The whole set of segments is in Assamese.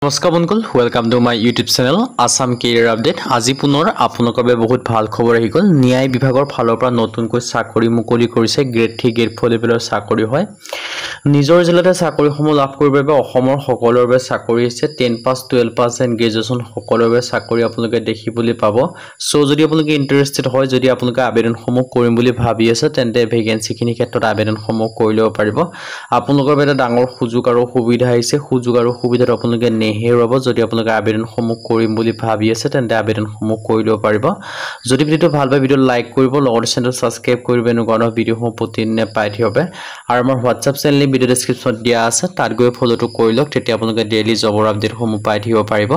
নমস্কাৰ বন্ধুসকল, welcome to my YouTube channel Assam career update. আজি পুনৰ আপোনালোকৰ বাবে বহুত ভাল খবৰ আহি গ'ল। ন্যায় বিভাগৰ ফালৰ পৰা নতুনকৈ চাকৰি মুকলি কৰিছে। গ্ৰেড 3 গ্ৰেড 4 লেভেলৰ চাকৰি হয়। নিজৰ জিলাতে চাকৰিসমূহ লাভ কৰিবৰ বাবে অসমৰ সকলোৰে বাবে চাকৰি আছে। 10 পাছ 12 পাছ এণ্ড গ্ৰেজুৱেশ্যন সকলোৰে বাবে চাকৰি আপোনালোকে দেখিবলৈ পাব। সো যদি আপোনালোকে ইণ্টাৰেষ্টেড হয়, যদি আপোনালোকে আবেদনসমূহ কৰিম বুলি ভাবি আছে, তেন্তে ভেকেঞ্চিখিনিৰ ক্ষেত্ৰত আবেদনসমূহ কৰি ল'ব পাৰিব। আপোনালোকৰ বাবে এটা ডাঙৰ সুযোগ আৰু সুবিধা আহিছে। সুযোগ আৰু সুবিধাটো আপোনালোকে নেহেৰুৱাব। যদি আপোনালোকে আবেদনসমূহ কৰিম বুলি ভাবি আছে, তেন্তে আবেদনসমূহ কৰি ল'ব পাৰিব। যদি ভিডিঅ'টো ভাল পায়, ভিডিঅ'টো লাইক কৰিব, লগতে চেনেলটো ছাবস্ক্ৰাইব কৰিব। এনেকুৱা ধৰণৰ ভিডিঅ'সমূহ প্ৰতিদিনে পাই থাকিব। আৰু আমাৰ হোৱাটছআপ চেনেল ভিডিঅ' ডেছক্ৰিপশ্যনত দিয়া আছে, তাত গৈ ফ'ল'টো কৰি লওক। তেতিয়া আপোনালোকে ডেইলি জবৰ আপডেটসমূহ পাই থাকিব পাৰিব।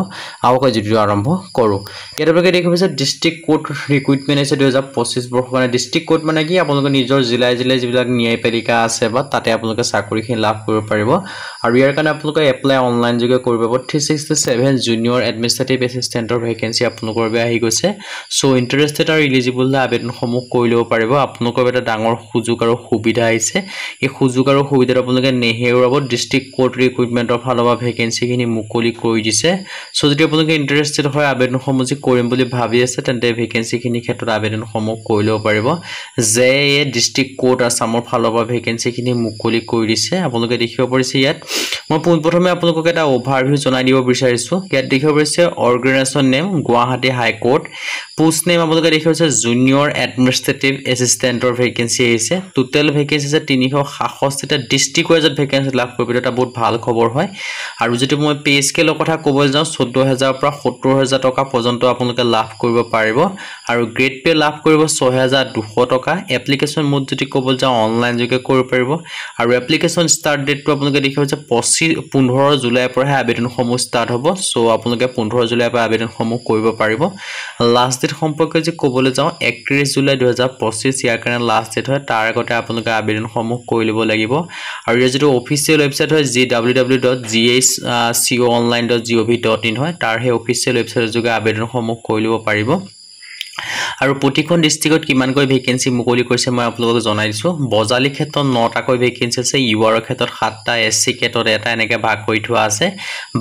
আহক ভিডিঅ'টো আৰম্ভ কৰোঁ। ইয়াত আপোনালোকে দেখিব যে ডিষ্ট্ৰিক্ট কোৰ্ট ৰিক্ৰুইটমেণ্ট আছে 2025 বৰ্ষৰ কাৰণে। ডিষ্ট্ৰিক্ট কোৰ্ট মানে কি? আপোনালোকে নিজৰ জিলাই যিবিলাক ন্যায়পালিকা আছে বা তাতে আপোনালোকে চাকৰিখিনি লাভ কৰিব পাৰিব। আৰু ইয়াৰ কাৰণে আপোনালোকে এপ্লাই অনলাইন যোগে কৰিব পাৰিব। 367 জুনিয়ৰ এডমিনিষ্ট্ৰেটিভ এছিষ্টেণ্টৰ ভেকেঞ্চি আপোনালোকৰ বাবে আহি গৈছে। চ' ইণ্টাৰেষ্টেড আৰু ইলিজিবল আবেদনসমূহ কৰি ল'ব পাৰিব। আপোনালোকৰ এটা ডাঙৰ সুযোগ আৰু সুবিধা আহিছে। এই সুযোগ আৰু সুবিধাটো আপোনালোকে নেহেৰুৱাব। ডিষ্ট্ৰিক্ট কোৰ্ট ৰিক্ৰুইটমেণ্টৰ ফালৰ পৰা ভেকেঞ্চিখিনি মুকলি কৰি দিছে। চ' যদি আপোনালোকে ইণ্টাৰেষ্টেড হয়, আবেদনসমূহ যদি কৰিম বুলি ভাবি আছে, তেন্তে ভেকেঞ্চিখিনিৰ ক্ষেত্ৰত আবেদনসমূহ কৰি ল'ব পাৰিব। যে এই ডিষ্ট্ৰিক্ট কোৰ্ট আছামৰ ফালৰ পৰা ভেকেঞ্চিখিনি মুকলি কৰি দিছে। আপোনালোকে দেখিব পাৰিছে ইয়াত। মই পোনপ্ৰথমে আপোনালোকক এটা অভাৰভিউ জনাই দিব বিচাৰিছোঁ। ইয়াত দেখিব পাৰিছে organisation name Guwahati high court. Post name আপোনালোকে দেখিব পাৰিছে জুনিয়ৰ এডমিনিষ্ট্ৰেটিভ এছিষ্টেণ্টৰ ভেকেঞ্চি আহিছে। টোটেল ভেকেঞ্চি আছে 366টা। ডিষ্ট্ৰিক্ট ৱাইজত ভেকেঞ্চি লাভ কৰিব, এটা বহুত ভাল খবৰ হয়। আৰু যদি মই পে স্কেলৰ কথা ক'বলৈ যাওঁ, 14,000 পৰা 70,000 টকা পৰ্যন্ত আপোনালোকে লাভ কৰিব পাৰিব। আৰু গ্ৰেড পে লাভ কৰিব 6,200 টকা। এপ্লিকেশ্যন মোড যদি ক'বলৈ যাওঁ, অনলাইন যোগে কৰিব পাৰিব। আৰু এপ্লিকেশ্যন ষ্টাৰ্ট ডেটটো আপোনালোকে দেখিব যে 15 জুলাইৰ পৰাহে আবেদনসমূহ ষ্টাৰ্ট হ'ব। চ' আপোনালোকে 15 জুলাইৰ পৰা আবেদনসমূহ কৰিব পাৰিব। লাষ্ট ডেট সম্পৰ্কে যদি ক'বলৈ যাওঁ, 31 জুলাই 2025 ইয়াৰ কাৰণে লাষ্ট ডেট হয়। তাৰ আগতে আপোনালোকে আবেদনসমূহ কৰি ল'ব লাগিব। আৰু ইয়াৰ যিটো অফিচিয়েল ৱেবছাইট হয় www.ghconline.gov.in হয়, তাৰ সেই অফিচিয়েল ৱেবছাইটৰ যোগে আবেদনসমূহ কৰি ল'ব পাৰিব। আৰু প্ৰতিখন ডিষ্ট্ৰিক্টত কিমানকৈ ভেকেঞ্চি মুকলি কৰিছে মই আপোনালোকক জনাই দিছোঁ। বজালী ক্ষেত্ৰত 9টাকৈ ভেকেঞ্চি আছে। ইউআৰৰ ক্ষেত্ৰত 7টা, এছচি ক্ষেত্ৰত 1টা, এনেকৈ ভাগ কৰি থোৱা আছে।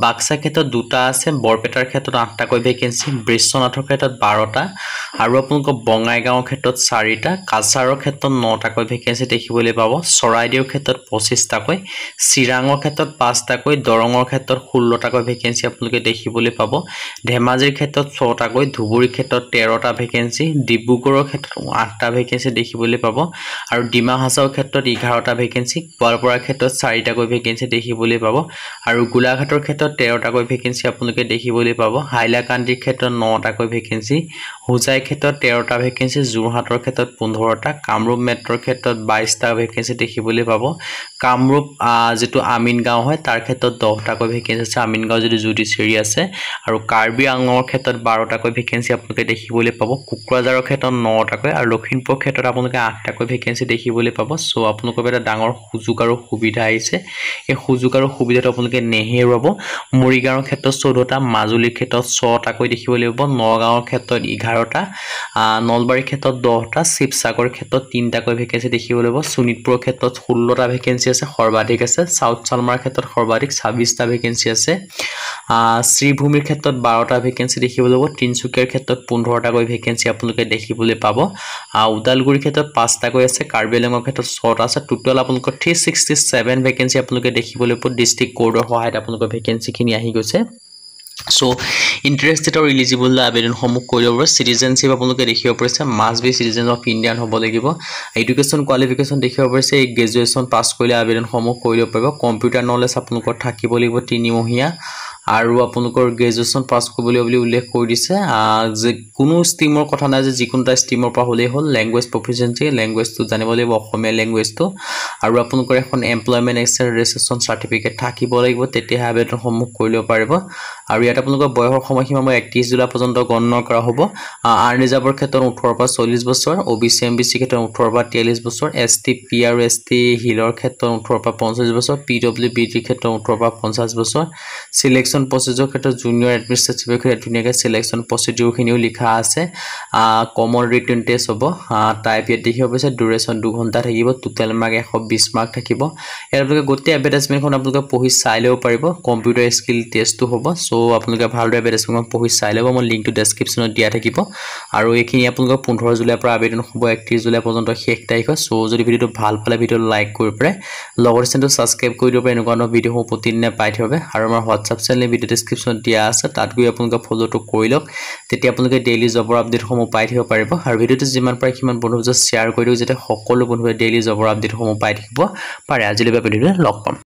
বাক্সা ক্ষেত্ৰত 2টা আছে। বৰপেটাৰ ক্ষেত্ৰত 8টাকৈ ভেকেঞ্চি। বিশ্বনাথৰ ক্ষেত্ৰত 12টা। আৰু আপোনালোকৰ বঙাইগাঁৱৰ ক্ষেত্ৰত 4টা। কাছাৰৰ ক্ষেত্ৰত 9টাকৈ ভেকেঞ্চি দেখিবলৈ পাব। চৰাইদেউৰ ক্ষেত্ৰত 25টাকৈ। চিৰাঙৰ ক্ষেত্ৰত 5টাকৈ। দৰঙৰ ক্ষেত্ৰত 16টাকৈ ভেকেঞ্চি আপোনালোকে দেখিবলৈ পাব। ধেমাজিৰ ক্ষেত্ৰত 6টাকৈ। ধুবুৰীৰ ক্ষেত্ৰত 13টা ভেকেঞ্চি। ডিব্ৰুগড়ৰ ক্ষেত্ৰত 8টা ভেকেঞ্চি দেখিবলৈ পাব। আৰু ডিমা হাছাওৰ ক্ষেত্ৰত 11টা ভেকেঞ্চি। গোৱালপাৰাৰ ক্ষেত্ৰত 4টাকৈ ভেকেঞ্চি দেখিবলৈ পাব। আৰু গোলাঘাটৰ ক্ষেত্ৰত 13টাকৈ ভেকেঞ্চি আপোনালোকে দেখিবলৈ পাব। হাইলাকান্দিৰ ক্ষেত্ৰত 9টাকৈ ভেকেঞ্চি। হোজাইৰ ক্ষেত্ৰত 13টা ভেকেঞ্চি। যোৰহাটৰ ক্ষেত্ৰত 15টা। কামৰূপ মেট্ৰৰ ক্ষেত্ৰত 22টা ভেকেঞ্চি দেখিবলৈ পাব। কামৰূপ যিটো আমিনগাঁও হয়, তাৰ ক্ষেত্ৰত 10টাকৈ ভেকেঞ্চি আছে। আমিনগাঁও যিটো জুডিচিয়াৰী আছে। আৰু কাৰ্বি আংলঙৰ ক্ষেত্ৰত 12টাকৈ ভেকেঞ্চি আপোনালোকে দেখিবলৈ পাব। কোকৰাঝাৰৰ ক্ষেত্ৰত 9টাকৈ। আৰু লখিমপুৰৰ ক্ষেত্ৰত আপোনালোকে 8টাকৈ ভেকেঞ্চি দেখিবলৈ পাব। চ' আপোনালোকৰ এটা ডাঙৰ সুযোগ আৰু সুবিধা আহিছে। এই সুযোগ আৰু সুবিধাটো আপোনালোকে নেহেৰুৱাব। মৰিগাঁৱৰ ক্ষেত্ৰত 14টা। মাজুলীৰ ক্ষেত্ৰত 6টাকৈ দেখিবলৈ পাব। নগাঁৱৰ ক্ষেত্ৰত 11টা। নলবাৰীৰ ক্ষেত্ৰত 10টা। শিৱসাগৰৰ ক্ষেত্ৰত 3টাকৈ ভেকেঞ্চি দেখিবলৈ পাব। শোণিতপুৰৰ ক্ষেত্ৰত 16টা ভেকেঞ্চি আছে, সৰ্বাধিক আছে। চাউথ চালমাৰ ক্ষেত্ৰত সৰ্বাধিক 26টা ভেকেঞ্চি আছে। শ্ৰীভূমিৰ ক্ষেত্ৰত 12টা ভেকেঞ্চি দেখিবলৈ পাব। তিনিচুকীয়াৰ ক্ষেত্ৰত 15টাকৈ ভেকেঞ্চি আপোনালোকে দেখিবলৈ পাব। ওদালগুৰিৰ ক্ষেত্ৰত 5টাকৈ আছে। কাৰ্বি আংলঙৰ ক্ষেত্ৰত 6টা আছে। টোটেল আপোনালোকৰ 367 ভেকেঞ্চি আপোনালোকে দেখিবলৈ পাব। ডিষ্ট্ৰিক্ট কোৰ্টৰ সহায়ত আপোনালোকৰ ভেকেঞ্চিখিনি আহি গৈছে। চ' ইণ্টাৰেষ্টেড আৰু ইলিজিবল আবেদনসমূহ কৰি ল'ব। চিটিজেনশ্বিপ আপোনালোকে দেখিব পাৰিছে, must B citizen of Indian হ'ব লাগিব। এডুকেশ্যন কোৱালিফিকেশ্যন দেখিব পাৰিছে, এই গ্ৰেজুৱেশ্যন পাছ কৰিলে আবেদনসমূহ কৰি ল'ব পাৰিব। কম্পিউটাৰ নলেজ আপোনালোকৰ থাকিব লাগিব 3 মহীয়া। আৰু আপোনালোকৰ গ্ৰেজুৱেশ্যন পাছ কৰিবলৈ বুলি উল্লেখ কৰি দিছে। যে কোনো ষ্ট্ৰীমৰ কথা নাই, যে যিকোনো এটা ষ্ট্ৰীমৰ পৰা হ'লেই হ'ল। লেংগুৱেজ প্ৰফিচিয়েঞ্চি, লেংগুৱেজটো জানিব লাগিব, অসমীয়া লেংগুৱেজটো। আৰু আপোনালোকৰ এখন এমপ্লয়মেণ্ট এক্সেৰেশ্যন চাৰ্টিফিকেট থাকিব লাগিব, তেতিয়াহে আবেদনসমূহ কৰি ল'ব পাৰিব। আৰু ইয়াত আপোনালোকৰ বয়সৰ সময়সীমা 31 জুলাই পৰ্যন্ত গণনা কৰা হ'ব আৰ্ন ৰিজাৰ্ভৰ ক্ষেত্ৰত 18 পৰা 40 বছৰ OBC MBC ক্ষেত্ৰত 18 পৰা 43 বছৰ ST P আৰু ST হিলৰ ক্ষেত্ৰত 18 পৰা 45 বছৰ PWBT ক্ষেত্ৰত 18 পৰা 50 বছৰ সিলেকশন প্ৰসিডিউৰ ক্ষেত্ৰত জুনিয়ৰ এডমিনিষ্ট্ৰেটিভ ক্ষেত্ৰত ধুনীয়াকৈ সিলেকশন প্ৰসিডিউৰখিনিও লিখা আছে কমন ৰিটেন টেষ্ট হ'ব টাইপ ইয়াত দেখিব পাইছে ডিউৰেশ্যন 2 ঘণ্টা থাকিব টোটাল মাৰ্ক 120 মাৰ্ক থাকিব ইয়াৰ আপোনালোকে গোটেই এডভাৰটাইজমেণ্টখন আপোনালোকে পঢ়ি চাই ল'ব পাৰিব কম্পিউটাৰ স্কিল টেষ্টটো হ'ব সো আপোনালোকে ভালদৰে এডভাৰটাইজমেণ্টখন পঢ়ি চাই ল'ব মই লিংকটো ডেছক্ৰিপশ্যনত দিয়া থাকিব আৰু এইখিনি আপোনালোকৰ 15 জুলাইৰ পৰা আবেদন হ'ব 31 জুলাই পৰ্যন্ত শেষ তাৰিখ সো যদি ভিডিওটো ভাল পালে ভিডিওটো লাইক কৰি পাৰে লগৰ চেনেলটো সাবস্ক্ৰাইব কৰি দিব পাৰে এনেকুৱা ধৰণৰ ভিডিওসমূহ প্ৰতিদিনে পাই থাকিব আৰু আমাৰ হোৱাটছআপ চেনেল ভিডিও ডেছক্ৰিপশ্যনত দিয়া আছে তাত গৈ আপোনালোকে ফলোটো কৰি লওক তেতিয়া আপোনালোকে ডেইলি জবৰ আপডেটসমূহ পাই থাকিব পাৰিব আৰু ভিডিওটো যিমান পাৰে সিমান বন্ধুবৰ্গক শ্বেয়াৰ কৰি দিওক যাতে সকলো বন্ধুৱে ডেইলি জবৰ আপডেটসমূহ পাই থাকিব পাৰে আজিলৈ ভিডিওটো লগ পাম